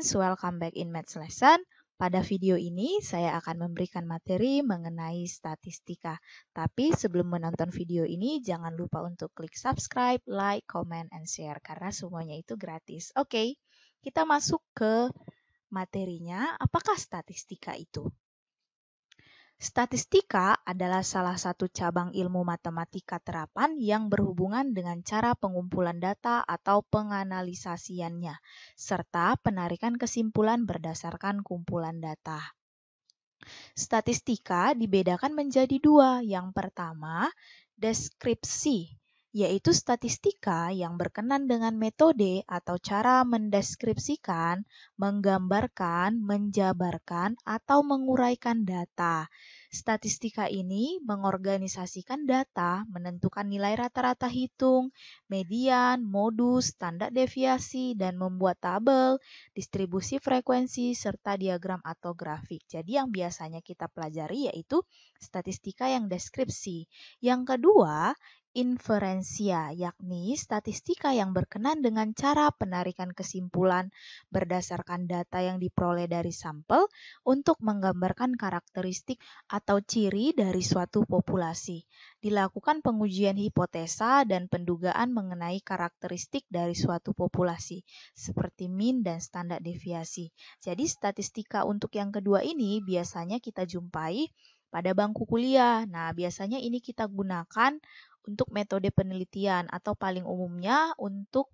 students, welcome back in Maths lesson. Pada video ini saya akan memberikan materi mengenai statistika. Tapi sebelum menonton video ini jangan lupa untuk klik subscribe, like, comment, and share karena semuanya itu gratis. Oke, kita masuk ke materinya. Apakah statistika itu? Statistika adalah salah satu cabang ilmu matematika terapan yang berhubungan dengan cara pengumpulan data atau penganalisasiannya, serta penarikan kesimpulan berdasarkan kumpulan data. Statistika dibedakan menjadi dua. Yang pertama, deskripsi, yaitu statistika yang berkenan dengan metode atau cara mendeskripsikan, menggambarkan, menjabarkan, atau menguraikan data. Statistika ini mengorganisasikan data, menentukan nilai rata-rata hitung, median, modus, standar deviasi, dan membuat tabel, distribusi frekuensi, serta diagram atau grafik. Jadi yang biasanya kita pelajari yaitu statistika yang deskripsi. Yang kedua, inferensia, yakni statistika yang berkenan dengan cara penarikan kesimpulan berdasarkan data yang diperoleh dari sampel untuk menggambarkan karakteristik atau ciri dari suatu populasi. Dilakukan pengujian hipotesa dan pendugaan mengenai karakteristik dari suatu populasi, seperti mean dan standar deviasi. Jadi statistika untuk yang kedua ini biasanya kita jumpai pada bangku kuliah. Nah, biasanya ini kita gunakan untuk metode penelitian atau paling umumnya untuk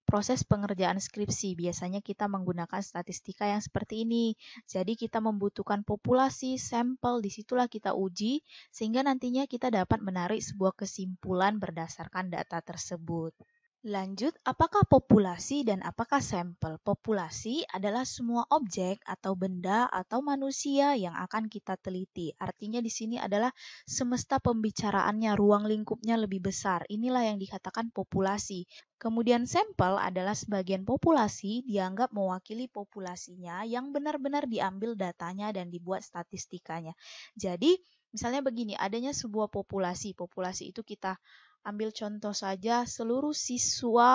proses pengerjaan skripsi. Biasanya kita menggunakan statistika yang seperti ini. Jadi kita membutuhkan populasi, sampel, disitulah kita uji, sehingga nantinya kita dapat menarik sebuah kesimpulan berdasarkan data tersebut. Lanjut, apakah populasi dan apakah sampel? Populasi adalah semua objek atau benda atau manusia yang akan kita teliti. Artinya di sini adalah semesta pembicaraannya, ruang lingkupnya lebih besar. Inilah yang dikatakan populasi. Kemudian sampel adalah sebagian populasi dianggap mewakili populasinya yang benar-benar diambil datanya dan dibuat statistikanya. Jadi, misalnya begini, adanya sebuah populasi. Populasi itu kita ambil contoh saja seluruh siswi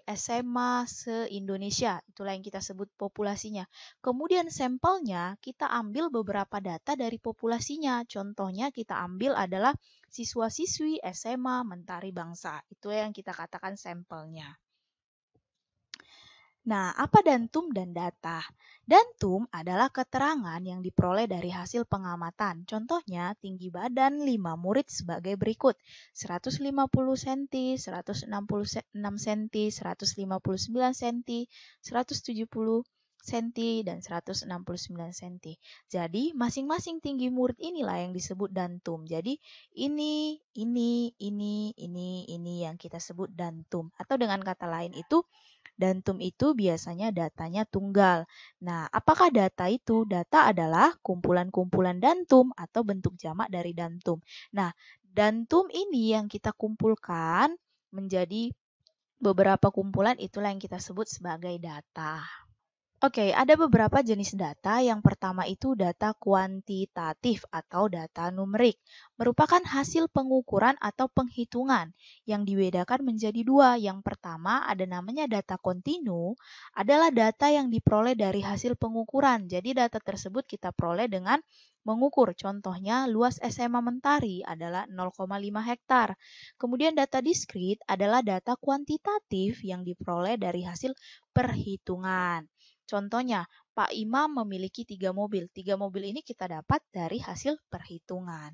SMA se-Indonesia. Itulah yang kita sebut populasinya. Kemudian sampelnya kita ambil beberapa data dari populasinya. Contohnya kita ambil adalah siswa-siswi SMA Mentari Bangsa. Itu yang kita katakan sampelnya. Nah, apa dantum dan data? Dantum adalah keterangan yang diperoleh dari hasil pengamatan. Contohnya, tinggi badan 5 murid sebagai berikut. 150 cm, 166 cm, 159 cm, 170 cm, dan 169 cm. Jadi, masing-masing tinggi murid inilah yang disebut dantum. Jadi, ini yang kita sebut dantum. Atau dengan kata lain itu, dantum itu biasanya datanya tunggal. Nah, apakah data itu? Data adalah kumpulan-kumpulan dantum atau bentuk jamak dari dantum. Nah, dantum ini yang kita kumpulkan menjadi beberapa kumpulan, itulah yang kita sebut sebagai data. Oke, ada beberapa jenis data. Yang pertama itu data kuantitatif atau data numerik. Merupakan hasil pengukuran atau penghitungan yang dibedakan menjadi dua. Yang pertama ada namanya data kontinu, adalah data yang diperoleh dari hasil pengukuran. Jadi data tersebut kita peroleh dengan mengukur. Contohnya luas SMA Mentari adalah 0,5 hektar. Kemudian data diskrit adalah data kuantitatif yang diperoleh dari hasil perhitungan. Contohnya, Pak Imam memiliki 3 mobil. 3 mobil ini kita dapat dari hasil perhitungan.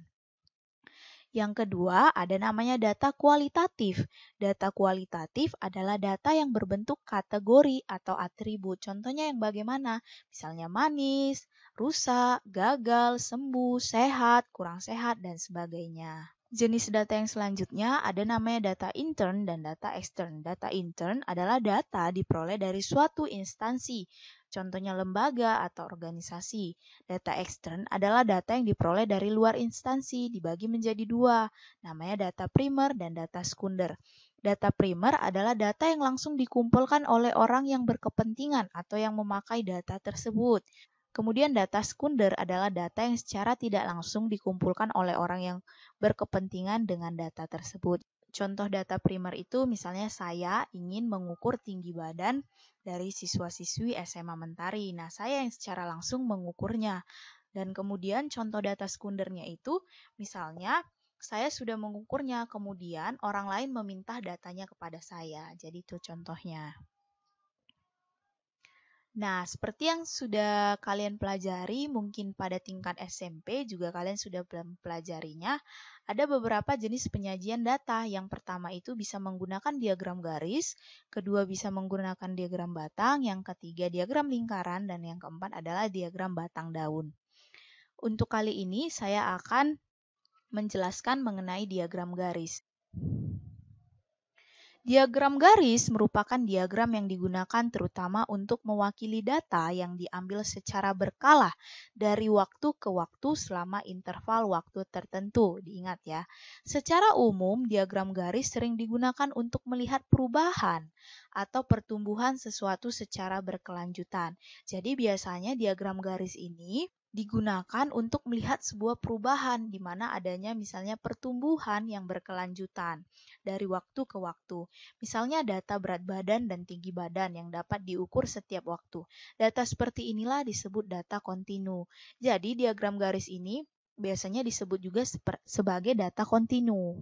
Yang kedua, ada namanya data kualitatif. Data kualitatif adalah data yang berbentuk kategori atau atribut. Contohnya yang bagaimana? Misalnya manis, rusak, gagal, sembuh, sehat, kurang sehat, dan sebagainya. Jenis data yang selanjutnya ada namanya data intern dan data extern. Data intern adalah data diperoleh dari suatu instansi, contohnya lembaga atau organisasi. Data extern adalah data yang diperoleh dari luar instansi, dibagi menjadi dua, namanya data primer dan data sekunder. Data primer adalah data yang langsung dikumpulkan oleh orang yang berkepentingan atau yang memakai data tersebut. Kemudian data sekunder adalah data yang secara tidak langsung dikumpulkan oleh orang yang berkepentingan dengan data tersebut. contoh data primer itu misalnya saya ingin mengukur tinggi badan dari siswa-siswi SMA Mentari. Nah, saya yang secara langsung mengukurnya. Dan kemudian contoh data sekundernya itu misalnya saya sudah mengukurnya, kemudian orang lain meminta datanya kepada saya. Jadi itu contohnya. Nah, seperti yang sudah kalian pelajari, mungkin pada tingkat SMP juga kalian sudah mempelajarinya, ada beberapa jenis penyajian data. Yang pertama itu bisa menggunakan diagram garis, kedua bisa menggunakan diagram batang, yang ketiga diagram lingkaran, dan yang keempat adalah diagram batang daun. Untuk kali ini saya akan menjelaskan mengenai diagram garis. Diagram garis merupakan diagram yang digunakan terutama untuk mewakili data yang diambil secara berkala dari waktu ke waktu selama interval waktu tertentu. Diingat ya, secara umum diagram garis sering digunakan untuk melihat perubahan atau pertumbuhan sesuatu secara berkelanjutan. Jadi biasanya diagram garis ini digunakan untuk melihat sebuah perubahan di mana adanya misalnya pertumbuhan yang berkelanjutan dari waktu ke waktu. Misalnya data berat badan dan tinggi badan yang dapat diukur setiap waktu. Data seperti inilah disebut data kontinu. Jadi diagram garis ini biasanya disebut juga sebagai data kontinu.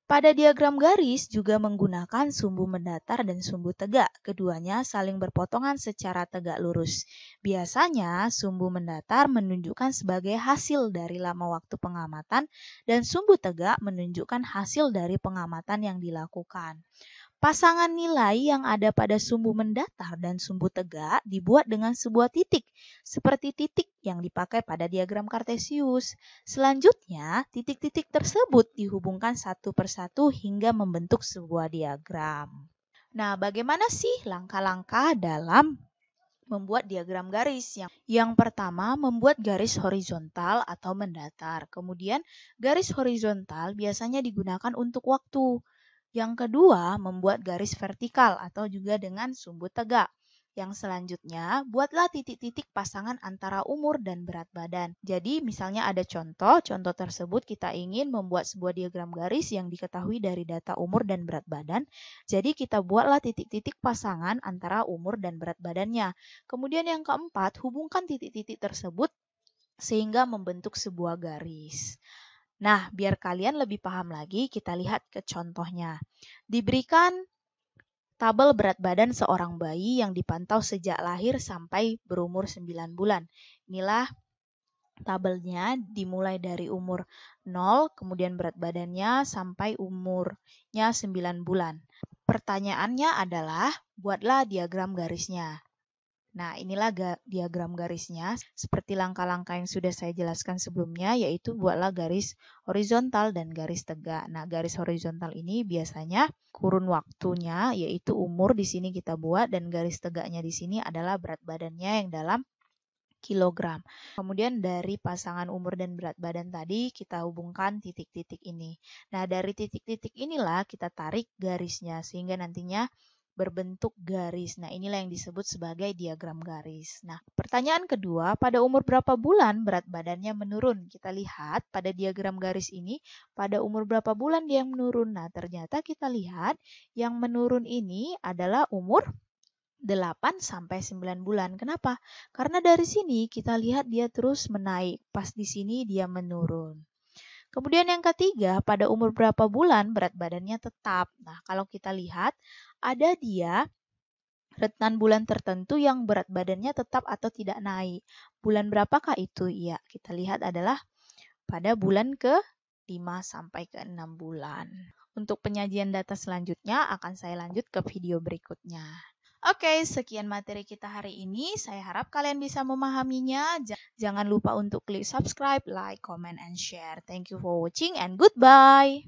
Pada diagram garis juga menggunakan sumbu mendatar dan sumbu tegak. Keduanya saling berpotongan secara tegak lurus. Biasanya sumbu mendatar menunjukkan sebagai hasil dari lama waktu pengamatan dan sumbu tegak menunjukkan hasil dari pengamatan yang dilakukan. Pasangan nilai yang ada pada sumbu mendatar dan sumbu tegak dibuat dengan sebuah titik, seperti titik yang dipakai pada diagram Kartesius. Selanjutnya, titik-titik tersebut dihubungkan satu persatu hingga membentuk sebuah diagram. Nah, bagaimana sih langkah-langkah dalam membuat diagram garis? Yang pertama, membuat garis horizontal atau mendatar. Kemudian, garis horizontal biasanya digunakan untuk waktu. Yang kedua, membuat garis vertikal atau juga dengan sumbu tegak. Yang selanjutnya, buatlah titik-titik pasangan antara umur dan berat badan. Jadi, misalnya ada contoh tersebut kita ingin membuat sebuah diagram garis yang diketahui dari data umur dan berat badan. Jadi, kita buatlah titik-titik pasangan antara umur dan berat badannya. Kemudian yang keempat, hubungkan titik-titik tersebut sehingga membentuk sebuah garis. Nah, biar kalian lebih paham lagi, kita lihat ke contohnya. Diberikan tabel berat badan seorang bayi yang dipantau sejak lahir sampai berumur 9 bulan. Inilah tabelnya dimulai dari umur 0, kemudian berat badannya sampai umurnya 9 bulan. Pertanyaannya adalah, buatlah diagram garisnya. Nah, inilah diagram garisnya. Seperti langkah-langkah yang sudah saya jelaskan sebelumnya, yaitu buatlah garis horizontal dan garis tegak. Nah, garis horizontal ini biasanya kurun waktunya, yaitu umur di sini kita buat, dan garis tegaknya di sini adalah berat badannya yang dalam kilogram. Kemudian dari pasangan umur dan berat badan tadi, kita hubungkan titik-titik ini. Nah, dari titik-titik inilah kita tarik garisnya, sehingga nantinya berbentuk garis. Nah, inilah yang disebut sebagai diagram garis. Nah, pertanyaan kedua, pada umur berapa bulan berat badannya menurun? Kita lihat pada diagram garis ini, pada umur berapa bulan dia menurun. Nah, ternyata kita lihat yang menurun ini adalah umur 8 sampai 9 bulan. Kenapa? Karena dari sini kita lihat dia terus menaik. Pas di sini dia menurun. Kemudian yang ketiga, pada umur berapa bulan berat badannya tetap. Nah, kalau kita lihat, ada dia rentan bulan tertentu yang berat badannya tetap atau tidak naik. Bulan berapakah itu? Ya, kita lihat adalah pada bulan ke-5 sampai ke-6 bulan. Untuk penyajian data selanjutnya akan saya lanjut ke video berikutnya. Oke, sekian materi kita hari ini. Saya harap kalian bisa memahaminya. Jangan lupa untuk klik subscribe, like, comment, and share. Thank you for watching and goodbye.